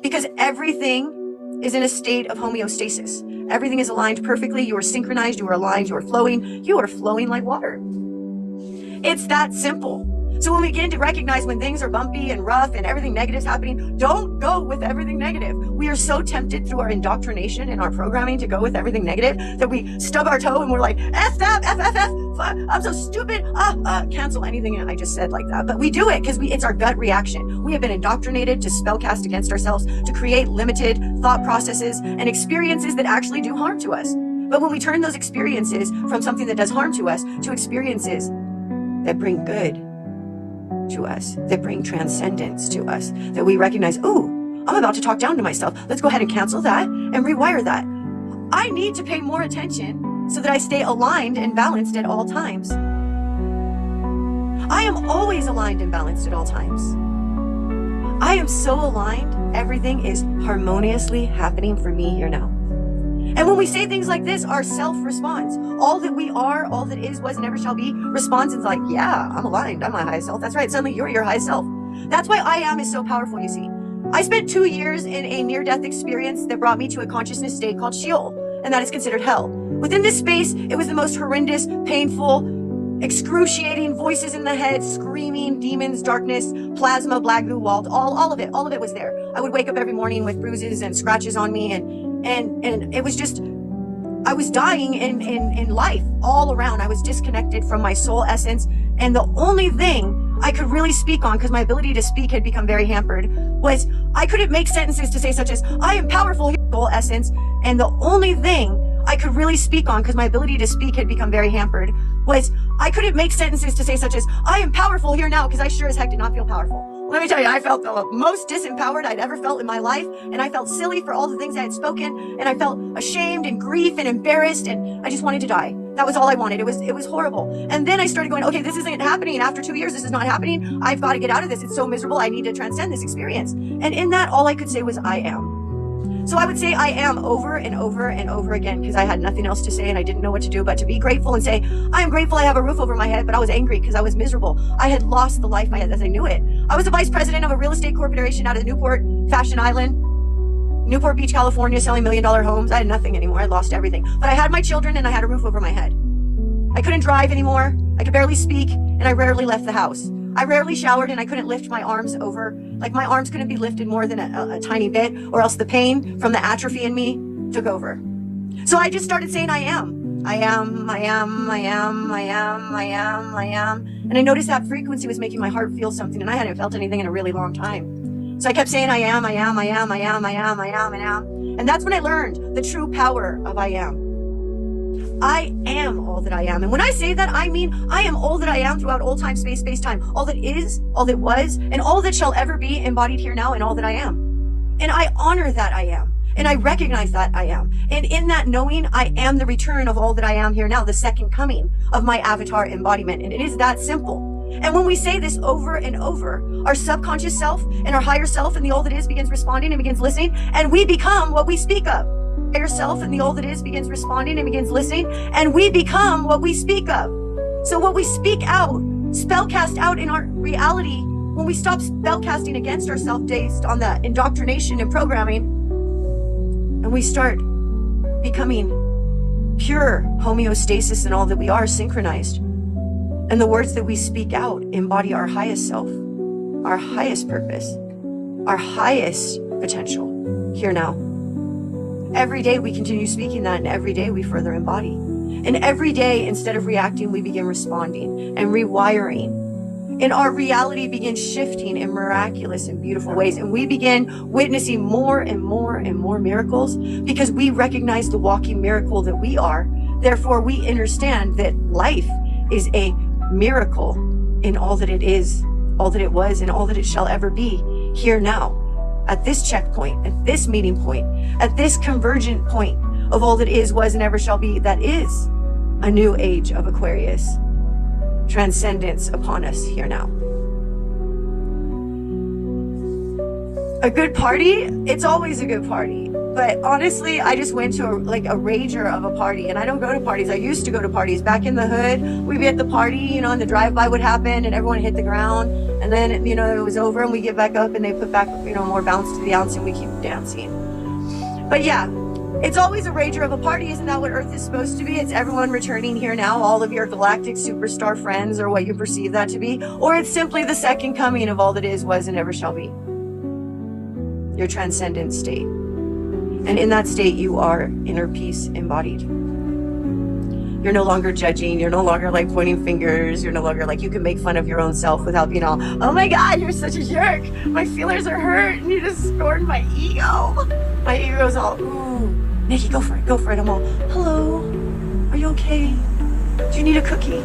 because everything is in a state of homeostasis. Everything is aligned perfectly. You are synchronized, you are aligned, you are flowing like water. It's that simple. So when we begin to recognize when things are bumpy and rough and everything negative is happening, don't go with everything negative. We are so tempted through our indoctrination and our programming to go with everything negative that we stub our toe and we're like, F that, F, I'm so stupid, cancel anything I just said like that. But we do it because it's our gut reaction. We have been indoctrinated to spellcast against ourselves, to create limited thought processes and experiences that actually do harm to us. But when we turn those experiences from something that does harm to us to experiences that bring good to us, that bring transcendence to us, that we recognize, ooh, I'm about to talk down to myself. Let's go ahead and cancel that and rewire that. I need to pay more attention so that I stay aligned and balanced at all times. I am always aligned and balanced at all times. I am so aligned, everything is harmoniously happening for me here now. And when we say things like this, our self responds. All that we are, all that is, was, and ever shall be, responds and is like, yeah, I'm aligned. I'm my highest self. That's right. Suddenly you're your highest self. That's why I am is so powerful, you see. I spent 2 years in a near-death experience that brought me to a consciousness state called Sheol, and that is considered hell. Within this space, it was the most horrendous, painful, excruciating voices in the head, screaming, demons, darkness, plasma, black goo, walled, all of it was there. I would wake up every morning with bruises and scratches on me, and it was just, I was dying in life all around. I was disconnected from my soul essence, and the only thing I could really speak on, because my ability to speak had become very hampered, was I couldn't make sentences to say such as, I am powerful, soul essence, and the only thing I could really speak on, because my ability to speak had become very hampered, was I couldn't make sentences to say such as, I am powerful here now, because I sure as heck did not feel powerful. Let me tell you, I felt the most disempowered I'd ever felt in my life, and I felt silly for all the things I had spoken, and I felt ashamed and grief and embarrassed, and I just wanted to die. That was all I wanted. It was horrible. And then I started going, okay, this isn't happening. After 2 years, this is not happening. I've got to get out of this. It's so miserable. I need to transcend this experience. And in that, all I could say was, I am. So I would say I am over and over and over again, because I had nothing else to say and I didn't know what to do but to be grateful and say, I am grateful I have a roof over my head, but I was angry because I was miserable. I had lost the life I had as I knew it. I was the vice president of a real estate corporation out of Newport, Fashion Island, Newport Beach, California, selling $1 million homes. I had nothing anymore. I lost everything. But I had my children and I had a roof over my head. I couldn't drive anymore. I could barely speak, and I rarely left the house. I rarely showered, and I couldn't lift my arms over. Like, my arms couldn't be lifted more than a tiny bit, or else the pain from the atrophy in me took over. So I just started saying, I am. I am, I am, I am, I am, I am, I am. And I noticed that frequency was making my heart feel something, and I hadn't felt anything in a really long time. So I kept saying, I am, I am, I am, I am, I am, I am, I am. And that's when I learned the true power of I am. I am all that I am. And when I say that, I mean I am all that I am throughout all time, space, time. All that is, all that was, and all that shall ever be embodied here now, and all that I am. And I honor that I am. And I recognize that I am. And in that knowing, I am the return of all that I am here now, the second coming of my avatar embodiment. And it is that simple. And when we say this over and over, our subconscious self and our higher self and the all that is begins responding and begins listening, and we become what we speak of. Higher self and the all that is begins responding and begins listening, and we become what we speak of. So what we speak out, spellcast out in our reality, when we stop spellcasting against ourselves based on the indoctrination and programming, and we start becoming pure homeostasis in all that we are, synchronized, and the words that we speak out embody our highest self, our highest purpose, our highest potential here now. Every day we continue speaking that, and every day we further embody. And every day, instead of reacting, we begin responding and rewiring. And our reality begins shifting in miraculous and beautiful ways. And we begin witnessing more and more and more miracles, because we recognize the walking miracle that we are. Therefore, we understand that life is a miracle in all that it is, all that it was, and all that it shall ever be here now. At this checkpoint, at this meeting point, at this convergent point of all that is, was, and ever shall be, that is a new age of Aquarius. Transcendence upon us here now. A good party? It's always a good party. But honestly, I just went to a rager of a party, and I don't go to parties. I used to go to parties. Back in the hood, we'd be at the party, and the drive-by would happen, and everyone hit the ground. And then, you know, it was over and we get back up and they put back, you know, more bounce to the ounce and we keep dancing. But yeah, it's always a rager of a party. Isn't that what Earth is supposed to be? It's everyone returning here now, all of your galactic superstar friends, or what you perceive that to be. Or it's simply the second coming of all that is, was, and ever shall be. Your transcendent state. And in that state, you are inner peace embodied. You're no longer judging. You're no longer like pointing fingers. You're no longer like, you can make fun of your own self without being all, oh my God, you're such a jerk. My feelers are hurt and you just scorned my ego. My ego's all, ooh, Nikki, go for it, go for it. I'm all, hello, are you okay? Do you need a cookie?